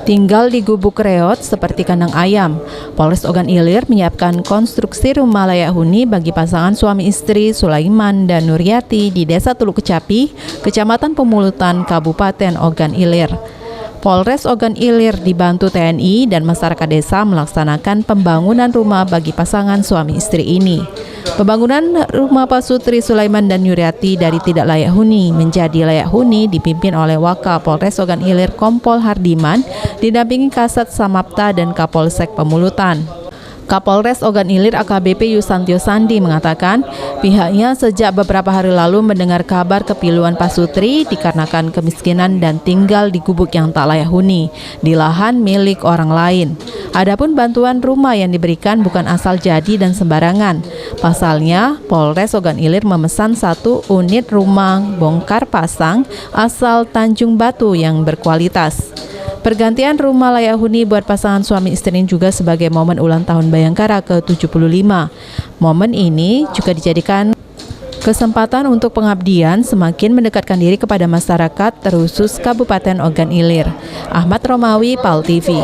tinggal di gubuk reot seperti kandang ayam. Polres Ogan Ilir menyiapkan konstruksi rumah layak huni bagi pasangan suami istri Sulaiman dan Nuryati di Desa Teluk Kecapi, Kecamatan Pemulutan, Kabupaten Ogan Ilir. Polres Ogan Ilir dibantu TNI dan masyarakat desa melaksanakan pembangunan rumah bagi pasangan suami istri ini. Pembangunan rumah Pasutri Sulaiman dan Nuryati dari tidak layak huni menjadi layak huni dipimpin oleh Wakapolres Ogan Ilir Kompol Hardiman didampingi Kasat Samapta dan Kapolsek Pemulutan. Kapolres Ogan Ilir AKBP Yusantio Sandi mengatakan pihaknya sejak beberapa hari lalu mendengar kabar kepiluan Pasutri dikarenakan kemiskinan dan tinggal di gubuk yang tak layak huni di lahan milik orang lain. Adapun bantuan rumah yang diberikan bukan asal jadi dan sembarangan. Pasalnya, Polres Ogan Ilir memesan 1 unit rumah bongkar pasang asal Tanjung Batu yang berkualitas. Pergantian rumah layak huni buat pasangan suami istri juga sebagai momen ulang tahun Bayangkara ke-75. Momen ini juga dijadikan kesempatan untuk pengabdian semakin mendekatkan diri kepada masyarakat terkhusus Kabupaten Ogan Ilir. Ahmad Romawi, PAL TV.